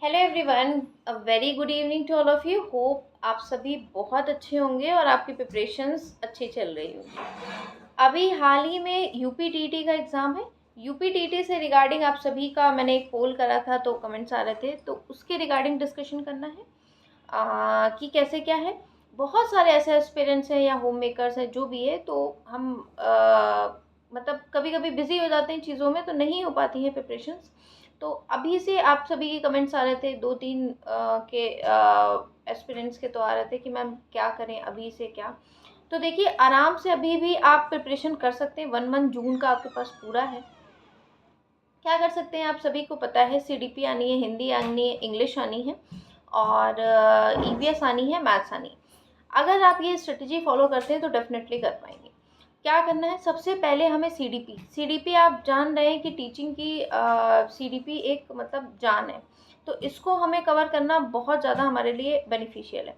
Hello everyone, a very good evening to all of you. Hope आप सभी बहुत अच्छे होंगे और आपकी प्रिपरेशंस अच्छी चल रही होंगी। अभी हाल ही में यूपीटीटी का एग्ज़ाम है। यूपीटीटी से रिगार्डिंग आप सभी का मैंने एक पोल करा था तो कमेंट्स आ रहे थे, तो उसके रिगार्डिंग डिस्कशन करना है कि कैसे क्या है। बहुत सारे ऐसे एस्पिरेंट्स हैं या होम मेकर्स हैं जो भी है, तो हम मतलब कभी कभी बिजी हो जाते हैं चीज़ों में, तो नहीं हो पाती हैं प्रिपरेशंस। तो अभी से आप सभी के कमेंट्स आ रहे थे, दो तीन के एस्पिरेंट्स के तो आ रहे थे कि मैम क्या करें अभी से क्या। तो देखिए, आराम से अभी भी आप प्रिपरेशन कर सकते हैं। 1 मंथ जून का आपके पास पूरा है। क्या कर सकते हैं, आप सभी को पता है सीडीपी आनी है, हिंदी आनी है, इंग्लिश आनी है और ईवीएस आनी है, मैथ्स आनी है। अगर आप ये स्ट्रेटजी फॉलो करते हैं तो डेफिनेटली कर पाएंगे। क्या करना है, सबसे पहले हमें सीडीपी सीडीपी आप जान रहे हैं कि टीचिंग की सीडीपी एक मतलब जान है। तो इसको हमें कवर करना बहुत ज़्यादा हमारे लिए बेनिफिशियल है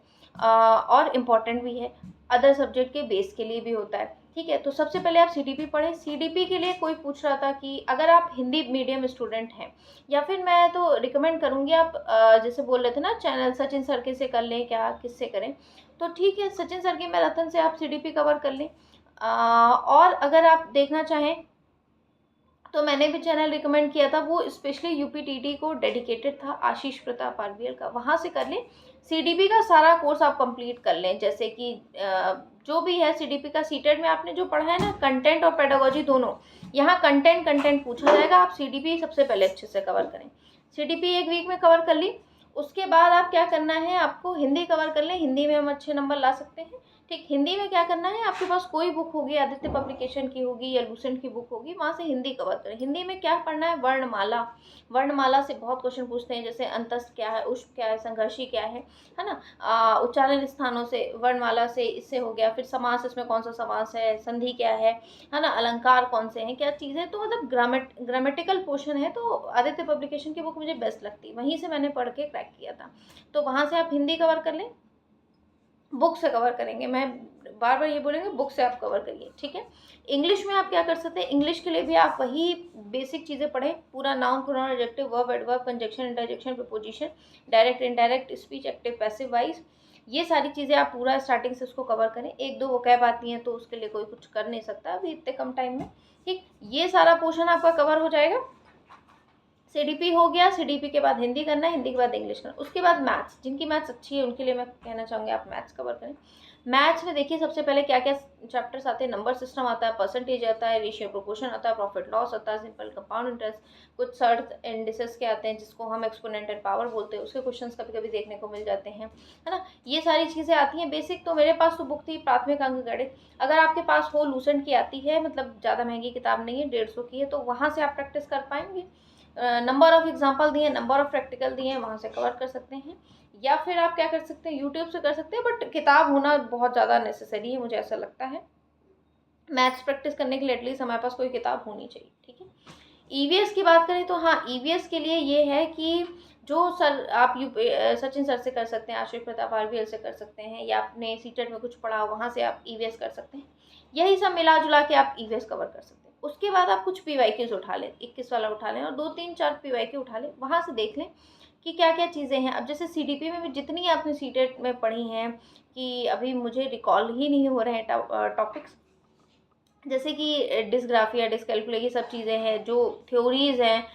और इम्पॉर्टेंट भी है। अदर सब्जेक्ट के बेस के लिए भी होता है। ठीक है, तो सबसे पहले आप सीडीपी पढ़ें। सीडीपी के लिए कोई पूछ रहा था कि अगर आप हिंदी मीडियम स्टूडेंट हैं, या फिर मैं तो रिकमेंड करूँगी आप जैसे बोल रहे थे ना चैनल सचिन सर के से कर लें, क्या किससे करें। तो ठीक है, सचिन सर के मैराथन से आप सीडीपी कवर कर लें। और अगर आप देखना चाहें तो मैंने भी चैनल रिकमेंड किया था, वो स्पेशली यूपीटीटी को डेडिकेटेड था, आशीष प्रताप आरबीएल का, वहाँ से कर लें। सीडीपी का सारा कोर्स आप कंप्लीट कर लें, जैसे कि जो भी है सीडीपी का सीटेट में आपने जो पढ़ा है ना, कंटेंट और पेडागोजी दोनों। यहाँ कंटेंट कंटेंट पूछा जाएगा, आप सीडीपी सबसे पहले अच्छे से कवर करें। सीडीपी एक वीक में कवर कर ली। उसके बाद आप क्या करना है, आपको हिंदी कवर कर लें। हिंदी में हम अच्छे नंबर ला सकते हैं। ठीक, हिंदी में क्या करना है, आपके पास कोई बुक होगी, आदित्य पब्लिकेशन की होगी या लूसेंट की बुक होगी, वहाँ से हिंदी कवर करें। हिंदी में क्या पढ़ना है, वर्णमाला। वर्णमाला से बहुत क्वेश्चन पूछते हैं, जैसे अंतस्थ क्या है, उष्प क्या है, संघर्षी क्या है ना। उच्चारण स्थानों से वर्णमाला से इससे हो गया। फिर समास, इसमें कौन सा समास है, संधि क्या है ना, अलंकार कौन से हैं, क्या चीज़ें। तो मतलब ग्रामेटिकल पोर्शन है, तो आदित्य पब्लिकेशन की बुक मुझे बेस्ट लगती है, वहीं से मैंने पढ़ के क्रैक किया था। तो वहाँ से आप हिंदी कवर कर लें। बुक से कवर करेंगे, मैं बार बार ये बोलेंगे, बुक से आप कवर करिए। ठीक है, इंग्लिश में आप क्या कर सकते हैं, इंग्लिश के लिए भी आप वही बेसिक चीज़ें पढ़ें। पूरा noun, pronoun, adjective, verb, adverb, conjunction, interjection, preposition, direct, indirect speech, active, passive, voice, ये सारी चीज़ें आप पूरा स्टार्टिंग से उसको कवर करें। एक दो वोकैब आती हैं तो उसके लिए कोई कुछ कर नहीं सकता अभी इतने कम टाइम में। ठीक, ये सारा पोर्शन आपका कवर हो जाएगा। सीडीपी हो गया। सीडीपी के बाद हिंदी करना है, हिंदी के बाद इंग्लिश करना। उसके बाद मैथ्स, जिनकी मैथ्स अच्छी है उनके लिए मैं कहना चाहूँगी आप मैथ्स कवर करें। मैथ्स में देखिए, सबसे पहले क्या क्या चैप्टर्स आते हैं, नंबर सिस्टम आता है, परसेंटेज आता है, रेशियो प्रोपोर्शन आता है, प्रॉफिट लॉस आता है, सिंपल कंपाउंड इंटरेस्ट, कुछ सर्ट इंडिसेस के आते हैं जिसको हम एक्सपोनेंट एंड पावर बोलते हैं, उसके क्वेश्चंस कभी कभी देखने को मिल जाते हैं, है ना। ये सारी चीज़ें आती हैं बेसिक। तो मेरे पास तो बुक थी प्राथमिक अंक गणित। अगर आपके पास हो, लूसेंट की आती है, मतलब ज़्यादा महंगी किताब नहीं है, 150 की है, तो वहाँ से आप प्रैक्टिस कर पाएंगे। नंबर ऑफ एग्जाम्पल दिए, नंबर ऑफ प्रैक्टिकल दिए हैं, वहाँ से कवर कर सकते हैं। या फिर आप क्या कर सकते हैं, यूट्यूब से कर सकते हैं, बट किताब होना बहुत ज़्यादा नेसेसरी है, मुझे ऐसा लगता है। मैथ्स प्रैक्टिस करने के लिए एटलीस्ट हमारे पास कोई किताब होनी चाहिए। ठीक है, ईवीएस की बात करें तो हाँ, ईवीएस के लिए ये है कि जो सर आप सचिन सर से कर सकते हैं, आशीष प्रताप आरबीएल से कर सकते हैं, या आपने सीटेट में कुछ पढ़ा वहाँ से आप ईवीएस कर सकते हैं। यही सब मिला जुला के आप ईवीएस कवर कर सकते हैं। उसके बाद आप कुछ पीवाईक्यूज उठा लें, 21 वाला उठा लें और 2 3 4 पीवाईक्यू उठा लें, वहाँ से देख लें कि क्या क्या चीज़ें हैं। अब जैसे सीडीपी में भी जितनी आपने सीटेट में पढ़ी हैं, कि अभी मुझे रिकॉल ही नहीं हो रहे हैं टॉपिक्स, जैसे कि डिस्ग्राफिया, डिस्कैल्कुलिया, ये सब चीज़ें हैं जो थ्योरीज हैं,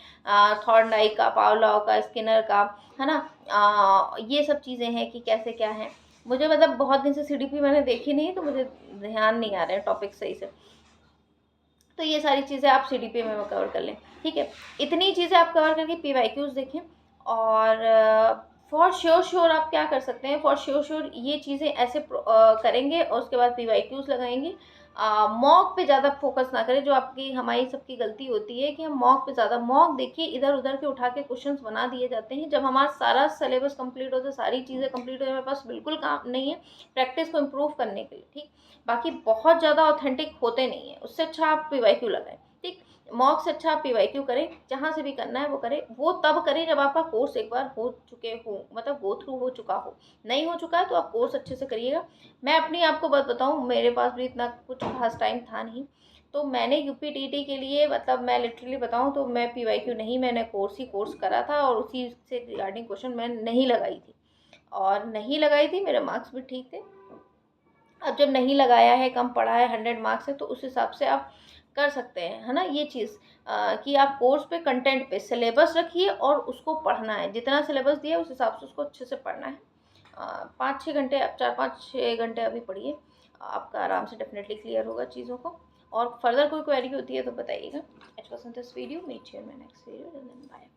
थॉर्नडाइक का, पावलॉव का, स्किनर का, है ना। ये सब चीज़ें हैं कि कैसे क्या है। मुझे मतलब बहुत दिन से सीडीपी मैंने देखी नहीं, तो मुझे ध्यान नहीं आ रहे हैं टॉपिक सही से। तो ये सारी चीज़ें आप सीडीपी में कवर कर लें। ठीक है, इतनी चीज़ें आप कवर करके पीवाईक्यूज देखें। और फॉर श्योर आप क्या कर सकते हैं, फॉर श्योर ये चीज़ें ऐसे करेंगे और उसके बाद पीवाईक्यूज लगाएंगे। मॉक पे ज़्यादा फोकस ना करें, जो आपकी हमारी सबकी गलती होती है कि हम मॉक पे ज़्यादा, मॉक देखिए इधर उधर के उठा के क्वेश्चंस बना दिए जाते हैं। जब हमारा सारा सिलेबस कंप्लीट हो जाए, सारी चीज़ें कंप्लीट हो जाए, हमारे पास बिल्कुल काम नहीं है प्रैक्टिस को इम्प्रूव करने के लिए। ठीक, बाकी बहुत ज़्यादा ऑथेंटिक होते नहीं है, उससे अच्छा आप पीवाईक्यू लगाएं। ठीक, मॉक से अच्छा आप पीवाईक्यू करें, जहाँ से भी करना है वो करें। वो तब करें जब आपका कोर्स एक बार हो चुके हो, मतलब गो थ्रू हो चुका हो। नहीं हो चुका है तो आप कोर्स अच्छे से करिएगा। मैं अपनी आपको बात बताऊं, मेरे पास भी इतना कुछ खास टाइम था नहीं, तो मैंने यूपीटीटी के लिए मतलब मैं लिटरली बताऊँ तो मैं पीवाईक्यू नहीं, मैंने कोर्स करा था और उसी से रिगार्डिंग क्वेश्चन मैं नहीं लगाई थी, और नहीं लगाई थी, मेरे मार्क्स भी ठीक थे। अब जब नहीं लगाया है, कम पढ़ा है, 100 मार्क्स है, तो उस हिसाब से आप कर सकते हैं, है ना। ये चीज़ कि आप कोर्स पे, कंटेंट पे सिलेबस रखिए और उसको पढ़ना है, जितना सिलेबस दिया है उस हिसाब से उसको अच्छे से पढ़ना है। 5-6 घंटे, अब 4-5-6 घंटे अभी पढ़िए, आपका आराम से डेफिनेटली क्लियर होगा चीज़ों को। और फर्दर कोई क्वेरी होती है तो बताइएगा। एच was in this video, meet you in my next video, bye.